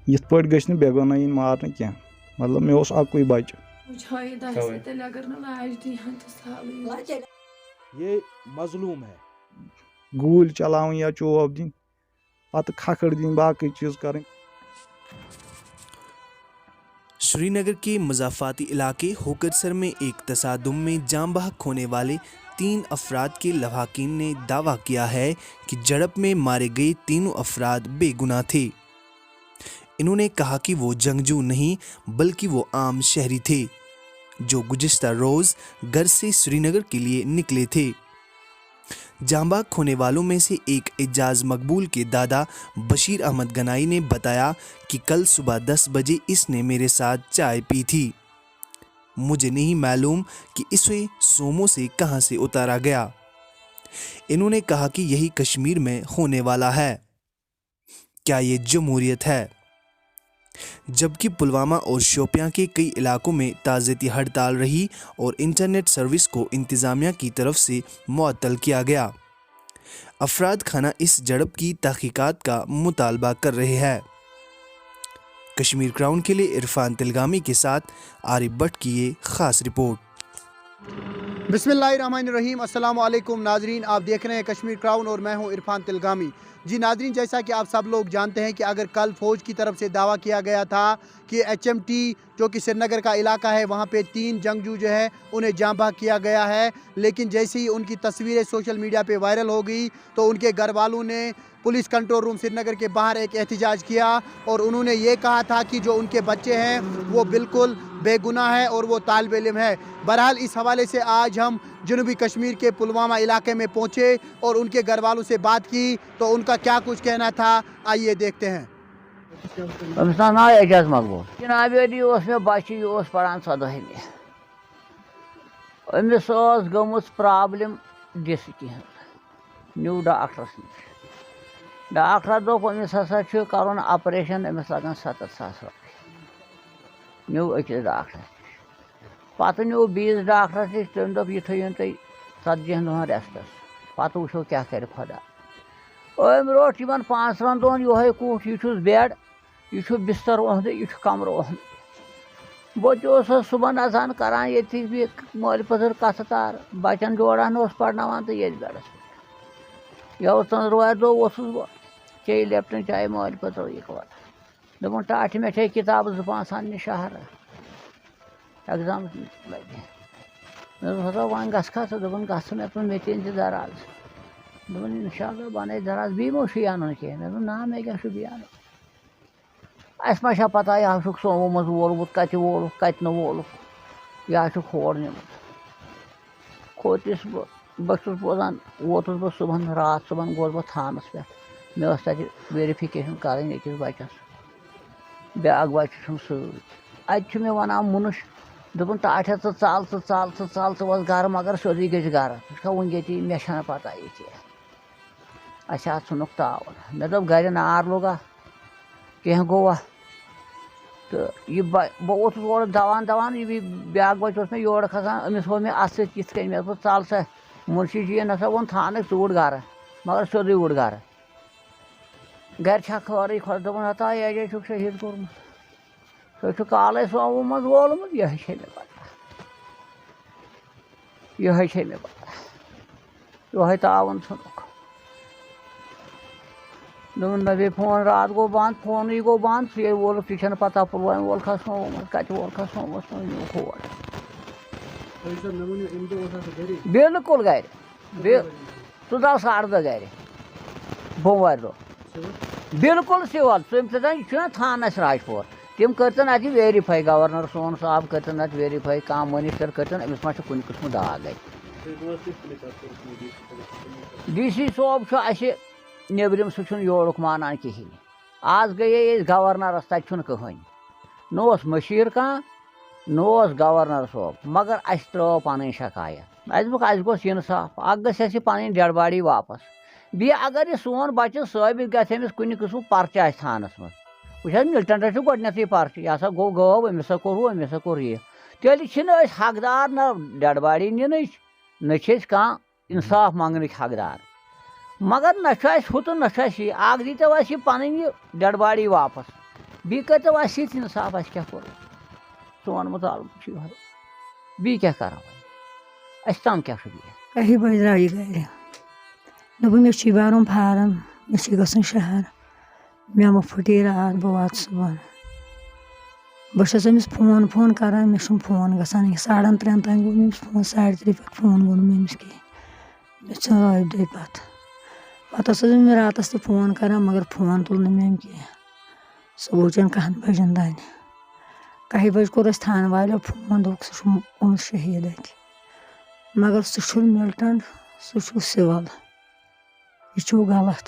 یِتھ پٲٹھۍ گٔژھ نہٕ بےٚگۄناہ یِن مارنہٕ کینٛہہ مطلب مےٚ اوس اَکُے بَچہٕ یہ مظلوم ہے گوٗلۍ چلاوٕنۍ یا چوب دِنۍ پتہٕ کھکھٕر دِنۍ باقٕے چیٖز کَرٕنۍ. श्री नगर के मज़ाफ़ाती इलाके होकरसर में एक तसादुम में जान बहक होने वाले 3 अफराद के लवाकिन ने दावा किया है कि झड़प में मारे गए तीनों अफराद बेगुनाह थे. इन्होंने कहा कि वो जंगजू नहीं बल्कि वो आम शहरी थे जो गुज़िश्ता रोज़ घर से श्रीनगर के लिए निकले थे. जांबाक होने वालों में से एक एजाज मकबूल के दादा बशीर अहमद गनाई ने बताया कि कल सुबह 10 बजे इसने मेरे साथ चाय पी थी. मुझे नहीं मालूम कि इसे सोमो से कहां से उतारा गया. इन्होंने कहा कि यही कश्मीर में होने वाला है. क्या ये जमहूरियत है? जबकि पुलवामा और शोपियां के कई इलाकों में ताज़ियती हड़ताल रही और इंटरनेट सर्विस को इंतज़ामिया की तरफ से मुअत्तल किया गया. अफराद खाना इस झड़प की तहकीकात का मुतालबा कर रहे हैं. कश्मीर क्राउन के लिए इरफान तिलगामी के साथ आरिफ भट्ट की ये ख़ास रिपोर्ट. बिस्मिल्लाहिर्रहमानिर्रहीम, अस्सलाम वालेकुम नाजरीन, आप देख रहे हैं कश्मीर क्राउन और मैं हूं इरफान तिलगामी. जी नाजरीन, जैसा कि आप सब लोग जानते हैं कि अगर कल फ़ौज की तरफ से दावा किया गया था कि HMT जो कि श्रीनगर का इलाका है वहाँ पे 3 जंगजू जो है उन्हें जाँ बहक किया गया है, लेकिन जैसे ही उनकी तस्वीरें सोशल मीडिया पे वायरल हो गई तो उनके घर वालों ने पुलिस कंट्रोल रूम श्रीनगर के बाहर एक एहतजाज किया और उन्होंने ये कहा था कि जो उनके बच्चे हैं वो बिल्कुल बेगुनाह है और वो तालिब इल्म है. बहरहाल इस हवाले से आज हम जनूबी कश्मीर के पुलवामा इलाके में पहुँचे और उनके घर वालों से बात की तो उनका क्या कुछ कहना था, आइए देखते हैं. नाम एजाज मकबूल जनाब मे बच्चे पढ़ान 14वीं अमिस गम प्रॉब्लम डिस्क न्यू डॉक्टरस नश डॉक्टर दोप अमिस हसा कर ऑपरेशन अमिस लगन 70,000 रुपये न्यू अकिस डॉक्टरस पत् न्यू बीस डॉक्टरस नश तम दोप यह थो तुम 40 दुहन रेस्टस पत् वो क्या कर खुदा अम रोट 5 दुहन ये कूट यह बेड यह बिस्तर ओहद यह कमर ओहद बच्चे सुबह अजान करान ये मोल पथर कथ तार बचन जोड़ान पढ़नावान तो ये बेड़स पे यह त्रवार दो चे लेप्टन चाय मोल पथर इकवत दोपन टाट मे चे किताब 2-5 सन शहर एग्जाम लगे मे वन गखा तो दोपन ग मे ते इंतजार आज दोपन इंशाल्लाह बन दराज बी मोशी अन कह मे ना मे क्या बी अन अस मा पता यह सोमो मज वोलमुत कत वोल कत वोल यह खोर निमुत खोतिस बस बोजान वोतुस बह सुबह रात सुबह गोस बह थानस पे मे तक वेरिफिकेशन कर बचस ब्याक बच्चे सत मे वन मुनुश दोपन टाट चल वस गर मगर सोजी गई गर वन ये मे पता ये अच्छा सुनुक तावन मे दोप गर नार लोगा कह गोवा तो यह बहुत और दवान दवान यह ब्याक बच्चे मे योर खसान अमिस हो मे अत सत मे चल सा मुंशी जी नसा वो थान चूड़ गर मगर सोदी उड़ गर गर खरी खुद दोपन हता एजे शहीद कोर्मुत सो काल सोमो मज वोलमुत यह मे पता यह मे पता यह तावन सुनुक दोपन मे फोन रात गो बंद फोन गो बंद ये वोल यह पता पुलवाम वोल खसनो कत वोल खसनो खोर बिल्कुल गर सह 10:30 गर बोमवार दो बिल्कुल सिवल तुम थानस राजपुर तम करतन अत वेरीफाई गवर्नर सोन साहब करतन अत वेरीफाई कह मिनिस्टर करतन अमिस मा कुन किस्म दाग DC सोब नबरम सह योरुक मानान कहें आज गए गवर्नरस तक कहें नोस मशीर कह नोस गवर्नर सोब मगर अस त्रो पन शिकायत अस गोस इंसाफ अस पन डेड बॉडी वापस बी अगर यह सोन बच्चे साबित गमिस कुन किस्म पर्चा थानस मज वह मिलिटेंट गोडनथ पर्च यह हसा गो गव अमिस कोर अमिस कोर यह तेल हकदार न डेड बॉडी नीन न कह इंसाफ मंगन हकदार मगर न हुत न दी तो पन डेड बॉडी वापस بی کرتو اَسہِ سۭتۍ اِنصاف اَسہِ کیٛاہ کوٚر سون مُطالبہٕ چھُ یِہوٚے بیٚیہِ کیٛاہ کَرو وۄنۍ اَسہِ تام کیٛاہ چھُ بیٚیہِ 1 بجہِ درٛاو یہِ گرِ دوٚپُن مےٚ چھُے بَرُن فارم مےٚ چھُے گژھُن شہر مےٚ مہٕ پھٕٹے راتھ بہٕ واتہٕ صُبحن بہٕ چھَس أمِس فون کَران مےٚ چھُنہٕ فون گژھان یہِ 2:30 تام گوٚو مےٚ أمِس فون 3:30 پٮ۪ٹھ فون گوٚو نہٕ مےٚ أمِس کِہیٖنۍ مےٚ ژھٕنۍ رٲبطے پَتہٕ ٲسٕس بہٕ راتَس تہِ فون کَران مگر فون تُل نہٕ مےٚ أمۍ کینٛہہ صُبحچٮ۪ن 1 بجن تانۍ 1 بجہِ کوٚر اَسہِ تھانہٕ والیو فون دوٚپُکھ سُہ چھُ گوٚمُت شہیٖد اَتہِ مگر سُہ چھُنہٕ مِلٹنٛٹ سُہ چھُ سِوَل یہِ چھُو غلط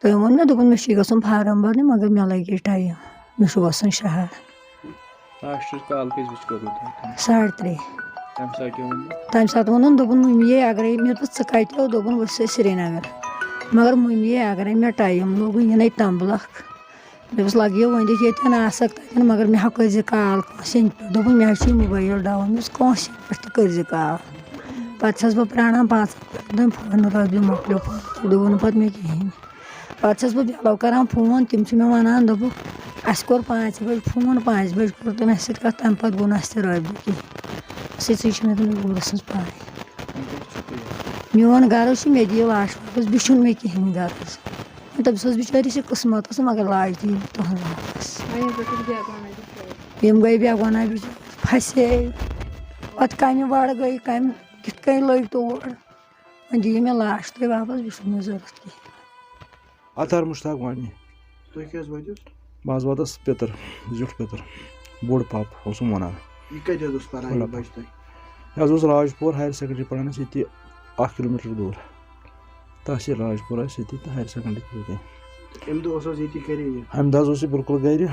تٔمۍ ووٚن مےٚ دوٚپُن مےٚ چھُے گژھُن فارم بَرنہِ مگر مےٚ لَگہِ ٹایم مےٚ چھُ گژھُن شہر 3:30 تَمہِ ساتہٕ ووٚنُن دوٚپُن مٔمی اگرے مےٚ دوٚپُس ژٕ کَتہِ دوٚپُن بہٕ چھُسے سرینگر مگر مٔمی اگرے مےٚ ٹایم لوٚگُے یِنَے تمبلَکھ مےٚ دوٚپُس لَگیو ؤنِتھ ییٚتٮ۪ن آسَکھ تَتٮ۪ن مگر مےٚ ہا کٔرۍزِ کال کٲنٛسہِ ہِنٛدۍ پٮ۪ٹھ دوٚپُن مےٚ حظ چھُے موبایل ڈاوُن مےٚ دوٚپُس کٲنٛسہِ ہِنٛدۍ پٮ۪ٹھ تہِ کٔرۍزِ کال پَتہٕ چھَس بہٕ پیاران 5 دۄہہِ فون رٲبطہٕ مۄکلیو فون دوٚپُن نہٕ پَتہٕ مےٚ کِہیٖنۍ پَتہٕ چھَس بہٕ بیٚلو کَران فون تِم چھِ مےٚ وَنان دوٚپُکھ اَسہِ کوٚر 5 بجہِ فون 5 بجہِ کوٚر تٔمۍ اَسہِ سۭتۍ کَتھ تَمہِ پَتہٕ گوٚو نہٕ اَسہِ سۭتۍ رٲبطہٕ کِہیٖنۍ سٕژٕے چھِنہٕ تٔمِس گُرٕ سٕنٛز پاے میون غرض چھُ مےٚ دِیِو لاش واپَس بیٚیہِ چھُنہٕ مےٚ کِہیٖنۍ غرض تٔمِس ٲس بِچٲرِس یہِ قٕسمَتَس مگر لاج دِیِو تُہُنٛد واپَس یِم گٔے بےٚ گۄناہ بِچٲرۍ پھسے پَتہٕ کَمہِ وَڑٕ گٔے کَمہِ کِتھ کٔنۍ لٔگۍ تور وۄنۍ دِیِو مےٚ لاش تُہۍ واپَس بیٚیہِ چھُنہٕ مےٚ ضوٚرَتھ کِہیٖنۍ اطہر مشتاق وانی تُہۍ کیٛاہ حظ وٲتِو بہٕ حظ واتَس پیٚتٕر زیُٹھ پیٚتٕر بوٚڑ پاپ اوسُم وَنان یہِ کَتہِ حظ اوس پَران یہِ بَچہِ تۄہہِ یہِ حظ اوس راجپوٗر ہایر سیکنڈری پَران اَسہِ ییٚتہِ 1 کِلوٗمیٖٹر دوٗر تحصیٖل راجپوٗر آسہِ ییٚتی تہٕ ہایر سیکنڈری تہِ ییٚتی اَمہِ دۄہ اوس حظ ییٚتی گرے یہِ اَمہِ دۄہ حظ اوس یہِ بِلکُل گرِ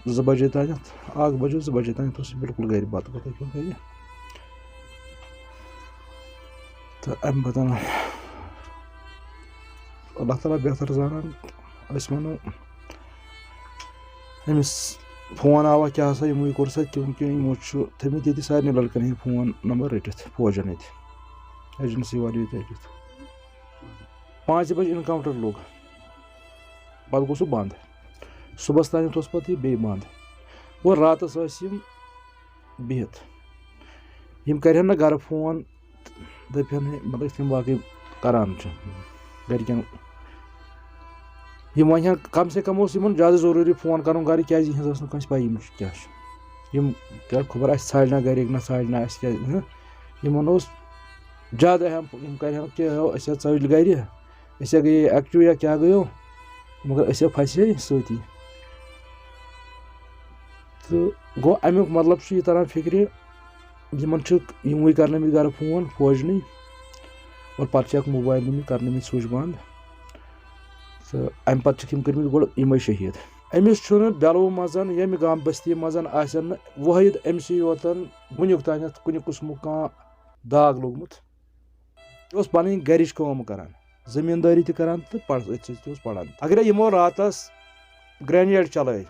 2 بجے تانٮ۪تھ 1 بجے 2 بجے تانٮ۪تھ اوس یہِ بِلکُل گرِ بَتہٕ وَتہٕ کھیوٚن گرِ تہٕ اَمہِ پَتہٕ اللہ تعالیٰ بہتر زانان أسۍ وَنو أمِس فون آوا کیٛاہ سا یِموٕے کوٚر سا کیونکہِ یِمو چھُ تھٲیمٕتۍ ییٚتہِ سارنٕے لٔڑکَن ہِنٛدۍ فون نمبر رٔٹِتھ فوجَن ییٚتہِ ایجنسی والیو ییٚتہِ رٔٹِتھ 5 بجہِ اِنکاوُنٛٹر لوٚگ پَتہٕ گوٚو سُہ بنٛد صُبحَس تانٮ۪تھ اوس پَتہٕ یہِ بیٚیہِ بنٛد اور راتَس ٲسۍ یِم بِہِتھ یِم کَرِہَن نہٕ گرٕ فون دٔپہَن مطلب یِتھ کٔنۍ باقٕے کَران چھِ گَرِکٮ۪ن یِم وَنہِ ہَن کَم سے کَم اوس یِمَن زیادٕ ضروٗری فون کَرُن گرِ کیٛازِ یِہٕنٛز ٲس نہٕ کٲنٛسہِ پَیی یِم کیٛاہ چھِ یِم کیٛاہ خبر اَسہِ ژھانٛڈنا گرِکۍ نہ ژھانٛڈنا اَسہِ کیٛازِ یِمَن اوس زیادٕ اہم یِم کَرِہَن کہِ أسۍ ہا ژٔلۍ گرِ أسۍ ہا گٔیے ایٚکٹِو یا کیٛاہ گٔیو مگر أسۍ ہا پھسے سۭتی تہٕ گوٚو اَمیُک مطلب چھُ یہِ تران فِکرِ یِمن چھِ یِموٕے کَرنٲومٕتۍ گرٕ فون فوجنٕے اور پَتہٕ چھِکھ موبایل نِمٕتۍ کَرنٲومٕتۍ سُچ بنٛد تہٕ اَمہِ پَتہٕ چھِکھ یِم کٔرمٕتۍ گۄڈٕ یِمے شہیٖد أمِس چھُنہٕ بیلو منٛز ییٚمہِ گام بٔستی منٛز آسن نہٕ وٲحد أمسٕے یوتن وُنیُک تانٮ۪تھ کُنہِ قٕسمُک کانٛہہ داغ لوٚگمُت یہِ اوس پَنٕنۍ گرِچ کٲم کران زٔمیٖندٲری تہِ کران تہٕ أتھۍ سۭتۍ تہِ اوس پَران اگرے یِمو راتس گرینیڈ چلٲے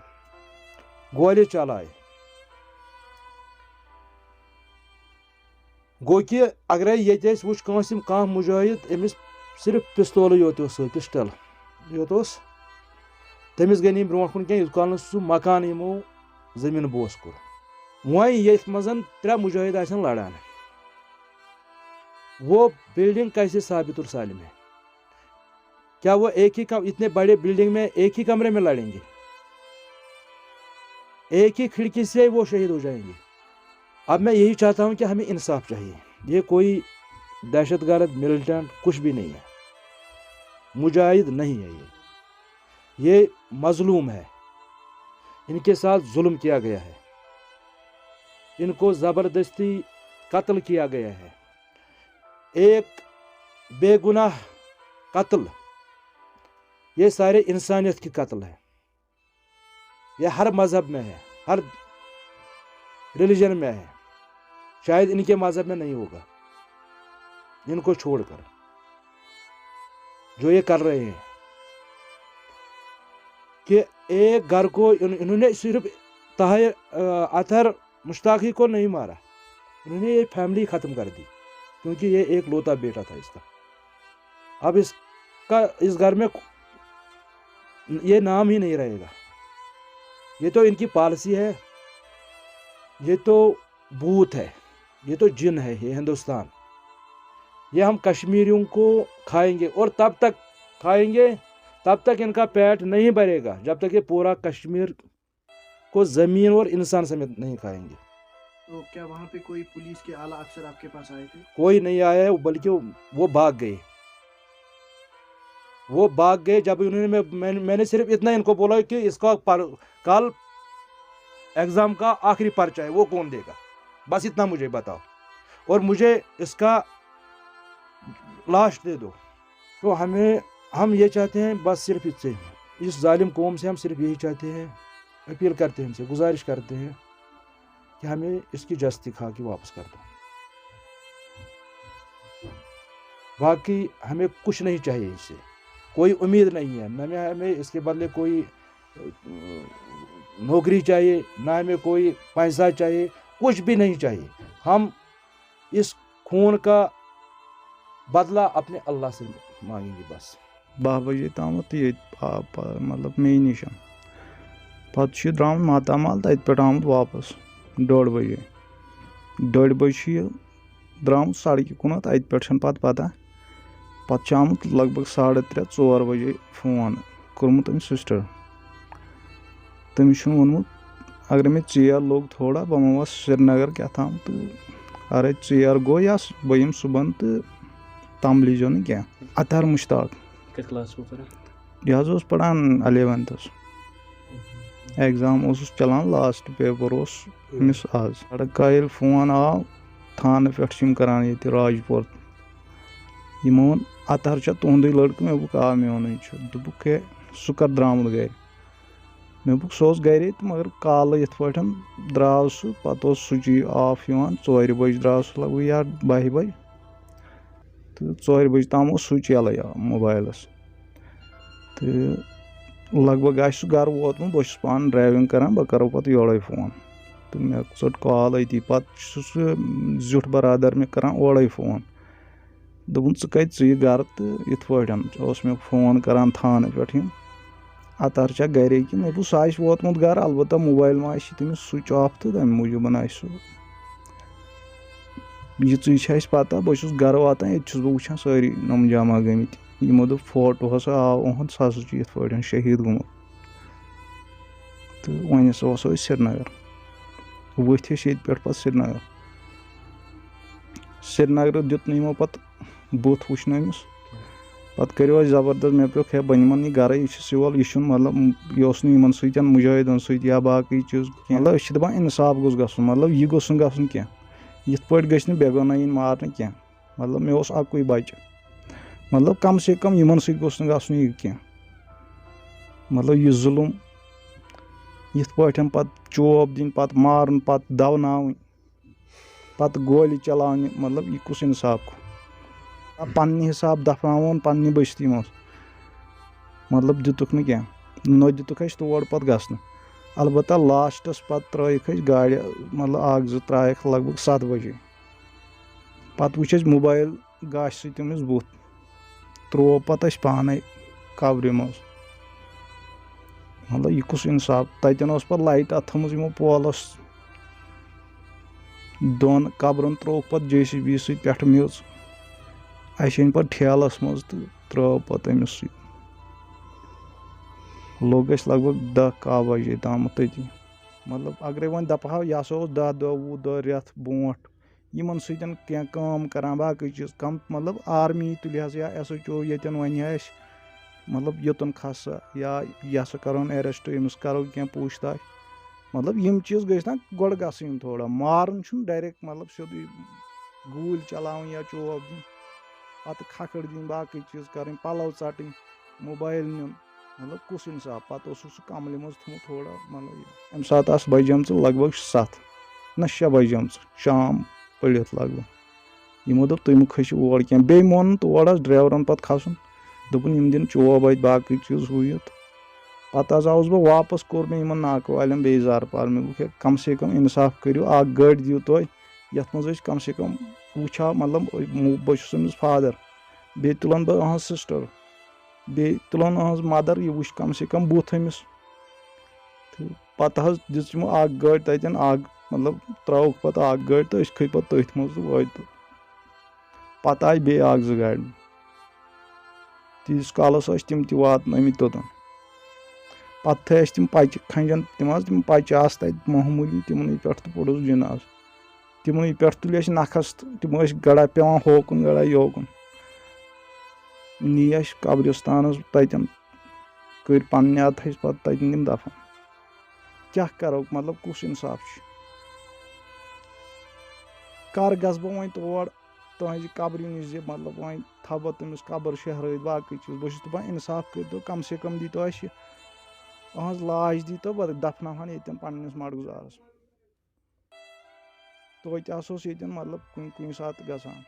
گولہِ چلایہِ گوٚو کہِ اگرے ییٚتہِ أسۍ وٕچھ کانٛہہ مُجٲہِد أمِس صرف پِستولٕے یوت اوس سۭتۍ پِسٹل یوت اوس تٔمِس گٔے نہٕ یِم برونٛٹھ کُن کینٛہہ یوٗت کال نہٕ سُہ مکان یِمو زٔمیٖن بوس کوٚر وۄنۍ ییٚتھۍ منٛز 3 مُجٲہِد آسن لڑان وہ بلڈنگ کیسے ثابت اور سالم ہے کیا وہ ایک ہی اتنے بڑے بلڈنگ میں ایک ہی کمرے میں لڑیں گے ایک ہی کھڑکی سے وہ شہید ہو جائیں گے اب میں یہی چاہتا ہوں کہ ہمیں انصاف چاہیے یہ کوئی دہشت گرد ملیٹنٹ کچھ بھی نہیں ہے مجاہد نہیں ہے یہ مظلوم ہے ان کے ساتھ ظلم کیا گیا ہے ان کو زبردستی قتل کیا گیا ہے ایک بے گناہ قتل یہ سارے انسانیت کی قتل ہے یہ ہر مذہب میں ہے ہر ریلیجن میں ہے شاید ان کے مذہب میں نہیں ہوگا ان کو چھوڑ کر جو یہ کر رہے ہیں کہ ایک گھر کو انہوں نے صرف اطہر مشتاق ہی کو نہیں مارا انہوں نے یہ فیملی ختم کر دی کیونکہ یہ ایک لوتا بیٹا تھا اس کا اب اس گھر میں ये नाम ही नहीं रहेगा। ये तो इनकी पॉलिसी है, ये तो भूत है, ये तो जिन है ये हिंदुस्तान। ये हम कश्मीरियों को खाएंगे और तब तक खाएंगे, तब तक इनका पेट नहीं भरेगा जब तक ये पूरा कश्मीर को ज़मीन और इंसान समेत नहीं खाएंगे। तो क्या वहाँ पे कोई पुलिस के आला अफसर आपके पास आए थे? कोई नहीं आया है, बल्कि वो भाग गए। वो भाग गए जब उन्होंने मैंने सिर्फ इतना इनको बोला कि इसका कल एग्ज़ाम का आखिरी पर्चा है, वो कौन देगा, बस इतना मुझे बताओ और मुझे इसका लास्ट दे दो। तो हम ये चाहते हैं, बस सिर्फ इससे, इस जालिम कौम से हम सिर्फ यही चाहते हैं, अपील करते हैं, इनसे गुजारिश करते हैं कि हमें इसकी जस्ती खा के वापस कर दो। बाकी हमें कुछ नहीं चाहिए, इससे कोई उम्मीद नहीं है, न हमें इसके बदले कोई नौकरी चाहिए, ना हमें कोई पैसा चाहिए, कुछ भी नहीं चाहिए। हम इस खून का बदला अपने अल्लाह से मांगेंगे बस। 12 बजे तम ये मतलब मे नश पे द्राम मातामाल तत पे आमुत वापस 1:30 बजे 1:30 बजे द्राम सड़क कुन अत पे पता पे आमुत लगभग 3:30-4 बजे फोन कोर्मुत अम सिस्टर, तमिस वोनमुत अगर मे ेर लोग थोड़ा बह मा श्रीनगर क्या थाम, तो अरे ेर गो या बह यम सुबह तो तम लीजो न क्या। अतहर मुश्ताक यह पढ़ान 11th एग्जाम चलान, लास्ट पेपर अमिस आज। सड़क का फोन आव थाने पे करान ये राजपुर, यमो अतहर तुंद लड़कः मे बुक आ मेन दुबुक है सह कर द्रामुत गर, मे बुक सह गर मगर काल ये द्राव सह पे स्विच ऑफ 4 बजे द्राव सह लगभग या 12 बजे, तो 4 बजे तम स्विच यल मोबाइलस, तो लगभग आह गर वोतमुत बस पान ड्राइविंग करान, बह करो पे योड़े फोन, तो मे चोट कॉल अती पे जुट बरादर मे करान ओड़े फोन, दोपन च कत गर, तो इत मे फोन करान थाने पे अतहर चा गर कि मे बूस आह वोतमुत गर, अलबत्ता मोबाइल मा तमिस स्विच ऑफ, तो तमें मूजूबन यह पता बस गर वातान ये बह वुचान सारी नम जमा गमित, यमो दोप फोटो हसा आव उहद सह हसा शहीद गोमुत, तो वन हसा वसो श्रीनगर, वथ ये पे श्रीनगर, श्रीनगर दुत यमो पे बुत वुचन अमिस, पे करो जबरदस्त, मे पे बह निमन यह गर, यह सिवल, यह मतलब यह सतन मुजाहिदन सत या बाकी चीज, मतलब दपान इंसाफ गोस गसन, मतलब यह गोस गसन क्या, यिथ पे गई बेगुनाह इन मारने क्या, मतलब मे अकुई बच्चे, मतलब कम से कम यमन सत गोस गसन यह क्या, मतलब यह जुल्म यिथ पे पे चोब दिन, पे मारन, पे दवनावन, पे गोली चलाने, मतलब यह कुस इंसाफ को पन्ने हिसाब दफनावन पन्ने बस्ती मज, मतलब दितुक न क्या, न दितुक तोड़ पे गसन, अलबत्ता लास्टस पे त्रयिक गाड़, मतलब 1-2 त्रयिक लगभग 7 बजे, पे वुच मोबाइल गाश समिस बुत, त्रो पे पाने कब्र मज, मतलब यह कुस इंसाफ, ततन पे लाइट थमज यमो पोलस 2 कब्रन त्रोक पे JCB पे मेज, अन पे ठेलस मज, तो त्रो पे अमिस लोग लगभग 10-11 बजे तम तती, मतलब अगर वो दपा यह 10-20 दह रेत ब्रोट यमन सतन क्या काम करान बाकी चीज कम, मतलब आर्मी तुल या SHO ये वन मतलब योतन खस या यह करोन अरेस्ट, अमिस करो क्या पूछताछ, मतलब यम चीज गई ना गोड़ गन थोड़ा, मारन डायरेक्ट, मतलब सोदी गूल चलावन या चोब दिन, पे खखड़ दिन, बाकी चीज करें, पलव चटन, मोबाइल नुन, मतलब कुस इंसाफ, पे सह कमल मज थोड़ा, मतलब अम सात बजम लगभग 7 ना 6 बजम शाम पढ़ित लगभग, यमो दोप तुम खसो और क्या, बे मोन तोड़ ड्राइवरन पे खसन, दोपन यम दिन चोब अत बाकी चीज हुत, पे आउस बह वापस, कोर मे इन नाक वाले बे जारपाल, मे बुक कम से कम इंसाफ करो, गाड़ दिव तुम ये मज कम से कम वुचा, मतलब बस फादर, बे तुलन बह सिस्टर, بیٚیہِ تُلُن أہٕنٛز مَدر یہِ وٕچھ کم سے کم بُتھ أمِس تہٕ پَتہٕ حظ دِژ یِمو اکھ گٲڑۍ تَتٮ۪ن اکھ مطلب ترٛٲوٕکھ پَتہٕ اکھ گٲڑۍ تہٕ أسۍ کھٔتۍ پَتہٕ تٔتھۍ منٛز تہٕ وٲتۍ پَتہٕ آیہِ بیٚیہِ اکھ زٕ گاڑِ تیٖتِس کالَس ٲسۍ تِم تہِ واتنٲمٕتۍ توٚتَن پَتہٕ تھٲے اَسہِ تِم پَچہِ کھَنجَن تِم حظ تِم پَچہِ آسہٕ تَتہِ معموٗلی تِمنٕے پٮ۪ٹھ تہٕ پوٚرُس جِناز تِمنٕے پٮ۪ٹھ تُلۍ اَسہِ نَکھَس تہٕ تِم ٲسۍ گڑا پٮ۪وان ہوکُن گڑا یوکُن نی اَسہِ قبرِستانَس تَتٮ۪ن کٔرۍ پنٛنہِ اَتھٕ اَسہِ پَتہٕ تَتٮ۪ن تِم دَفن کیٛاہ کَرو مطلب کُس اِنصاف چھُ کَر گژھٕ بہٕ وۄنۍ تور تُہنٛزِ قبرِ نِش زِ مطلب وۄنۍ تھاو بہٕ تٔمِس قبر شہرٲیِتھ باقٕے چیٖز بہٕ چھُس دَپان اِنصاف کٔرۍتو کم سے کم دیٖتو اَسہِ أہٕنٛز لاش دیٖتو بہٕ دَفناوہَن ییٚتٮ۪ن پنٛنِس مَڈگُزارَس توتہِ ہسا اوس ییٚتٮ۪ن مطلب کُنہِ ساتہٕ گژھان